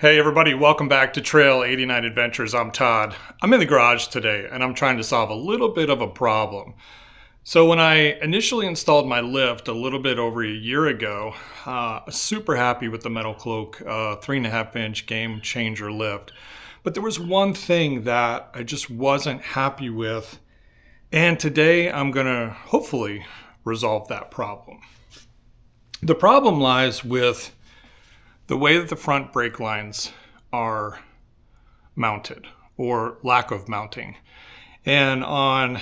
Hey everybody, welcome back to Trail 89 Adventures. I'm Todd. I'm in the garage today and I'm trying to solve a little bit of a problem. So when I initially installed my lift a little bit over a year ago, super happy with the Metal Cloak 3.5 inch game changer lift. But there was one thing that I just wasn't happy with, and today I'm gonna hopefully resolve that problem. The problem lies with the way that the front brake lines are mounted, or lack of mounting. And on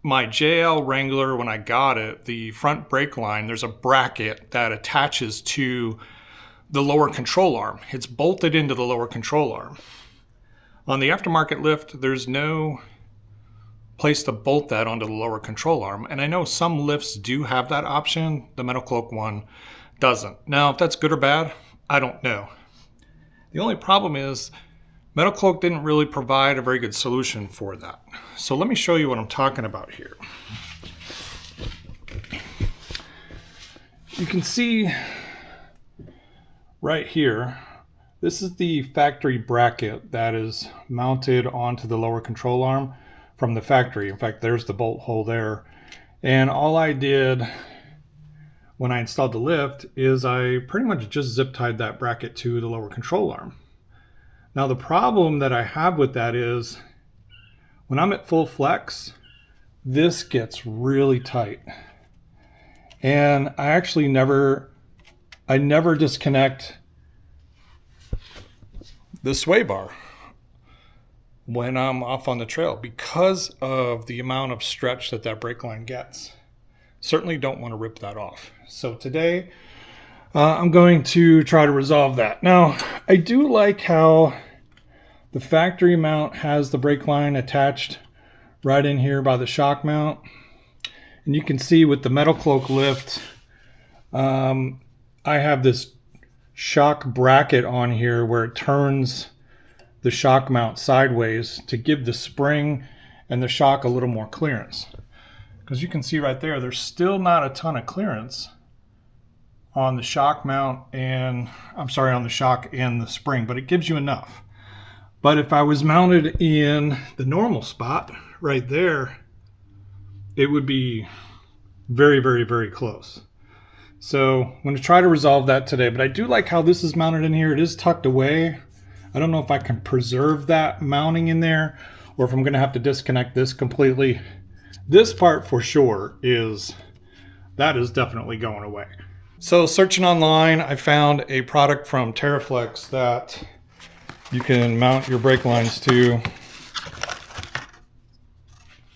my JL Wrangler, when I got it, the front brake line, there's a bracket that attaches to the lower control arm. It's bolted into the lower control arm. On the aftermarket lift, there's no place to bolt that onto the lower control arm. And I know some lifts do have that option. The Metal Cloak one doesn't. Now, if that's good or bad, I don't know. The only problem is Metal Cloak didn't really provide a very good solution for that. So let me show you what I'm talking about here. You can see right here, this is the factory bracket that is mounted onto the lower control arm from the factory. In fact, there's the bolt hole there. And all I did when I installed the lift is I pretty much just zip tied that bracket to the lower control arm. Now the problem that I have with that is when I'm at full flex, this gets really tight. And I actually never disconnect the sway bar when I'm off on the trail because of the amount of stretch that that brake line gets. Certainly don't want to rip that off. So today I'm going to try to resolve that. Now, I do like how the factory mount has the brake line attached right in here by the shock mount. And you can see with the Metal Cloak lift, I have this shock bracket on here where it turns the shock mount sideways to give the spring and the shock a little more clearance. Because you can see right there, there's still not a ton of clearance on the shock mount and, on the shock and the spring, but it gives you enough. But if I was mounted in the normal spot right there, it would be very, very, very close. So I'm going to try to resolve that today, but I do like how this is mounted in here. It is tucked away. I don't know if I can preserve that mounting in there or if I'm going to have to disconnect this completely. This part for sure is definitely going away. So searching online, I found a product from TeraFlex that you can mount your brake lines to.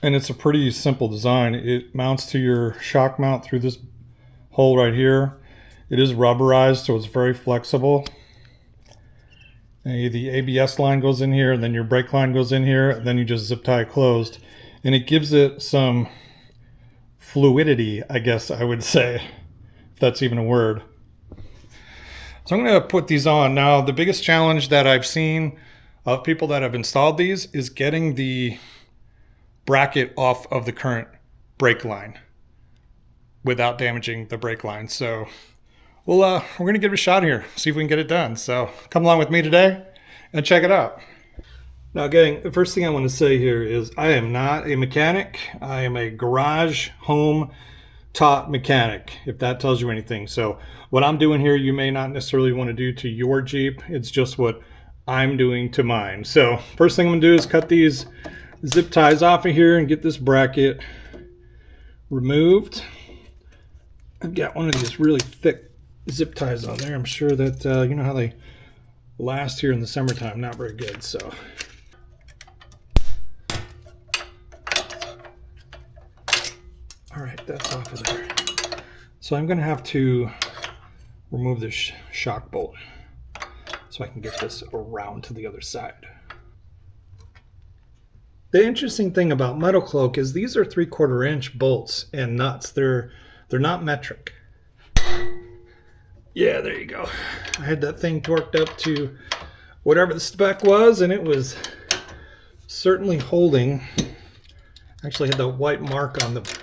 And it's a pretty simple design. It mounts to your shock mount through this hole right here. It is rubberized, so it's very flexible. And the ABS line goes in here, and then your brake line goes in here, and then you just zip tie it closed. And it gives it some fluidity, I guess I would say, if that's even a word. So I'm going to put these on. Now, the biggest challenge that I've seen of people that have installed these is getting the bracket off of the current brake line without damaging the brake line. So we're going to give it a shot here, see if we can get it done. So come along with me today and check it out. Now, gang, the first thing I want to say here is I am not a mechanic. I am a garage home taught mechanic, if that tells you anything. So what I'm doing here, you may not necessarily want to do to your Jeep. It's just what I'm doing to mine. So first thing I'm going to do is cut these zip ties off of here and get this bracket removed. I've got one of these really thick zip ties on there. I'm sure that, you know how they last here in the summertime, not very good. So all right, that's off of there. So I'm going to have to remove this shock bolt so I can get this around to the other side. The interesting thing about Metal Cloak is these are 3/4 inch bolts and nuts. They're not metric. Yeah, there you go. I had that thing torqued up to whatever the spec was, and it was certainly holding. Actually had the white mark on the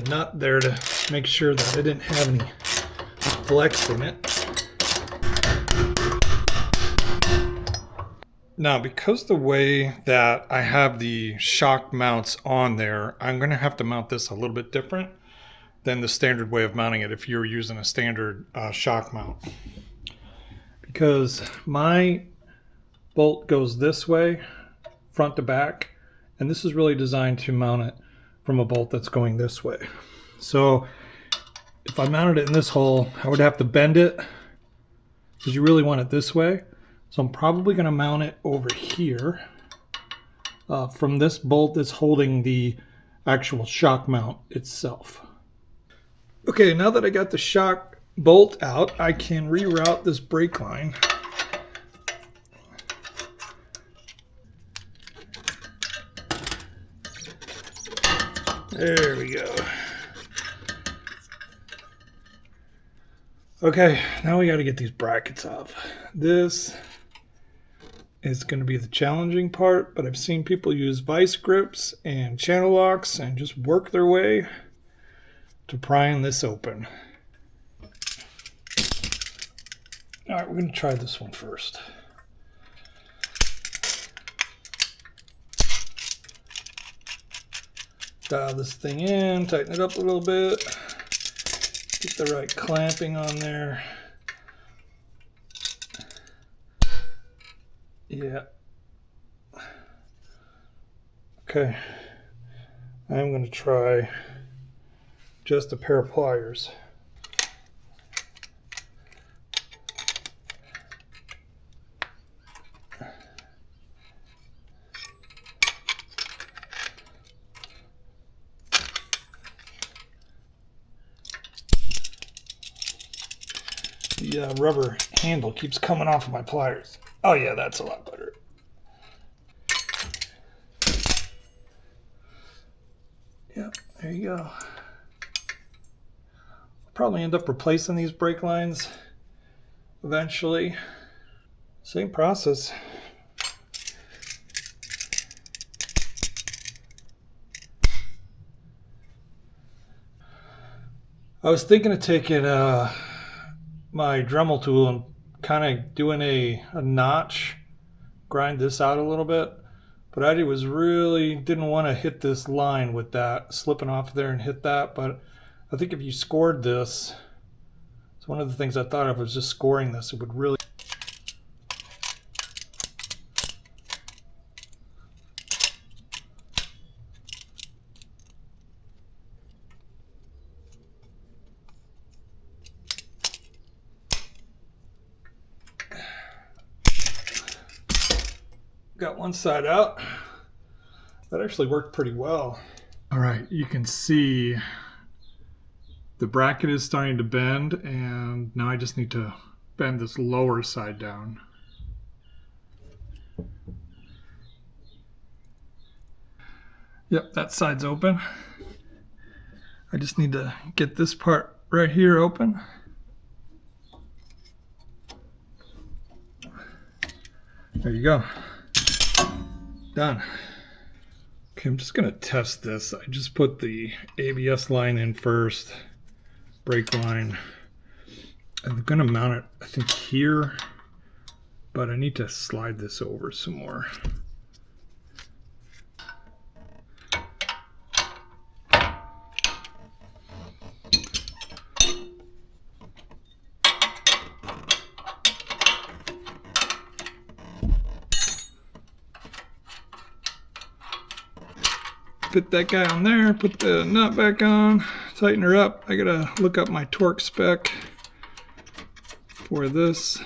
nut there to make sure that it didn't have any flex in it. Now, because the way that I have the shock mounts on there, I'm going to have to mount this a little bit different than the standard way of mounting it if you're using a standard shock mount. Because my bolt goes this way, front to back, and this is really designed to mount it from a bolt that's going this way. So if I mounted it in this hole, I would have to bend it because you really want it this way. So I'm probably going to mount it over here from this bolt that's holding the actual shock mount itself. Okay, now that I got the shock bolt out, I can reroute this brake line. There we go. Okay, now we got to get these brackets off. This is going to be the challenging part, but I've seen people use vice grips and channel locks and just work their way to prying this open. All right, we're going to try this one first. Dial this thing in, tighten it up a little bit, get the right clamping on there. Yeah. Okay. I'm going to try just a pair of pliers. The rubber handle keeps coming off of my pliers. Oh yeah, that's a lot better. Yeah, there you go. I'll probably end up replacing these brake lines eventually. Same process. I was thinking of taking my Dremel tool and kind of doing a notch, grind this out a little bit. But I didn't want to hit this line with that, slipping off there and hit that. But I think if you scored this, it's one of the things I thought of was just scoring this. It would really... Got one side out. That actually worked pretty well. All right, you can see the bracket is starting to bend, and now I just need to bend this lower side down. Yep, that side's open. I just need to get this part right here open. There you go. Done. Okay, I'm just gonna test this. I just put the ABS line in first, brake line. I'm gonna mount it, I think, here, but I need to slide this over some more. Put that guy on there, put the nut back on, tighten her up. I gotta look up my torque spec for this.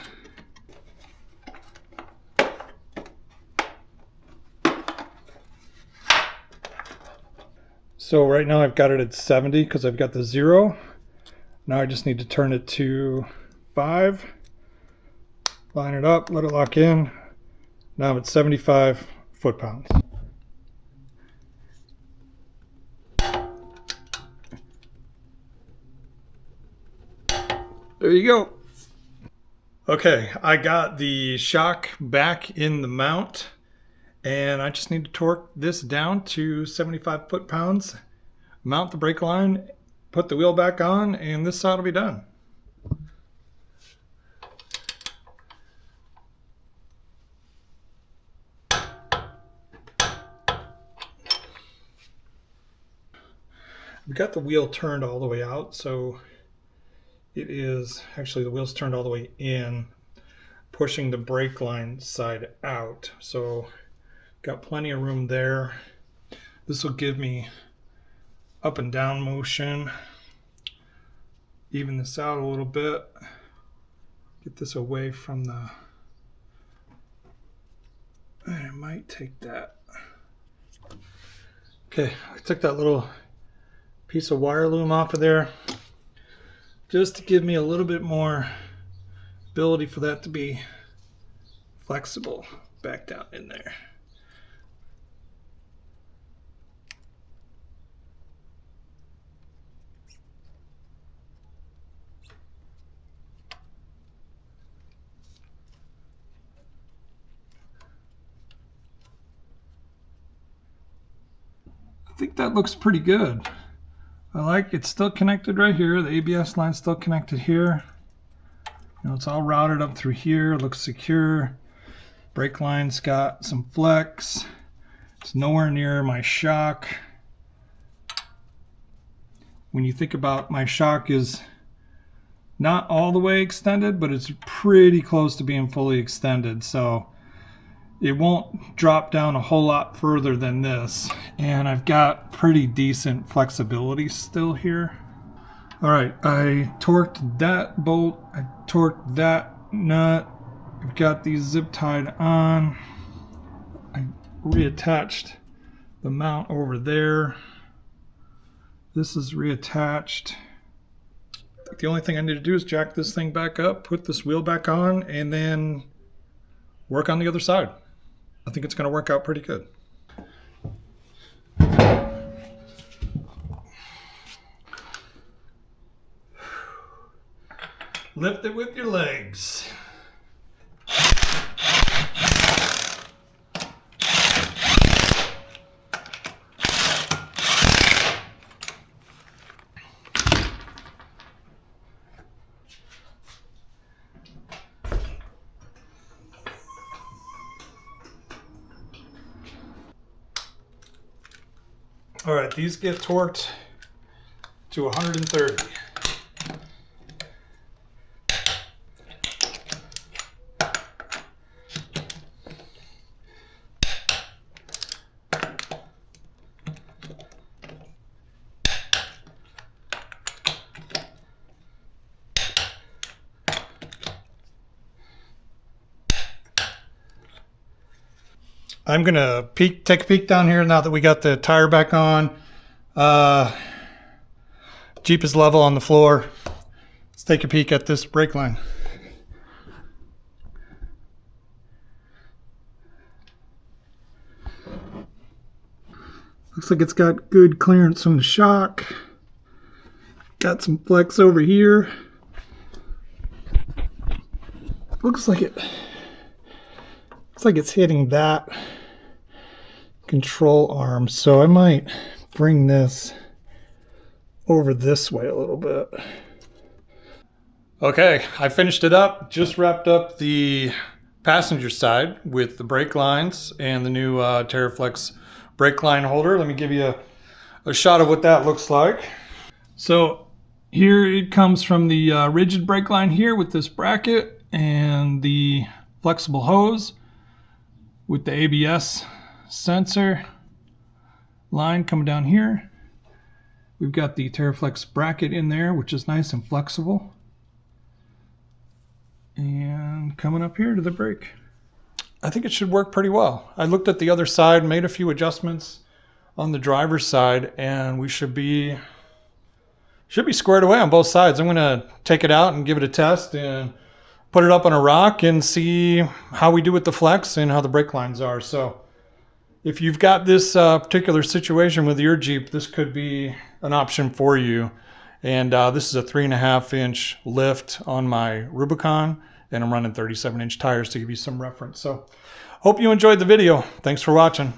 So right now I've got it at 70 because I've got the 0. Now I just need to turn it to 5, line it up, let it lock in. Now I'm at 75 foot-pounds. There you go. Okay, I got the shock back in the mount, and I just need to torque this down to 75 foot-pounds, mount the brake line, put the wheel back on, and this side will be done. We've got the wheel turned all the way out, so it is actually the wheel's turned all the way in, pushing the brake line side out. So got plenty of room there. This will give me up and down motion. Even this out a little bit. Get this away from the... I might take that. Okay, I took that little piece of wire loom off of there just to give me a little bit more ability for that to be flexible back down in there. I think that looks pretty good. I like it's still connected right here. The ABS line's still connected here. You know, it's all routed up through here. It looks secure. Brake line's got some flex. It's nowhere near my shock. When you think about my shock is not all the way extended, but it's pretty close to being fully extended. So it won't drop down a whole lot further than this. And I've got pretty decent flexibility still here. All right, I torqued that bolt. I torqued that nut. I've got these zip tied on. I reattached the mount over there. This is reattached. The only thing I need to do is jack this thing back up, put this wheel back on, and then work on the other side. I think it's going to work out pretty good. Lift it with your legs. All right, these get torqued to 130. I'm gonna take a peek down here now that we got the tire back on. Jeep is level on the floor. Let's take a peek at this brake line. Looks like it's got good clearance from the shock. Got some flex over here. Looks like it's hitting that control arm, so I might bring this over this way a little bit. Okay, I finished it up. Just wrapped up the passenger side with the brake lines and the new TeraFlex brake line holder. Let me give you a shot of what that looks like. So here it comes from the rigid brake line here with this bracket and the flexible hose with the ABS sensor line coming down here. We've got the TeraFlex bracket in there, which is nice and flexible. And coming up here to the brake. I think it should work pretty well. I looked at the other side, made a few adjustments on the driver's side, and we should be squared away on both sides. I'm gonna take it out and give it a test and put it up on a rock and see how we do with the flex and how the brake lines are. So if you've got this particular situation with your Jeep, this could be an option for you. And this is a 3.5-inch lift on my Rubicon, and I'm running 37-inch tires to give you some reference. So hope you enjoyed the video. Thanks for watching.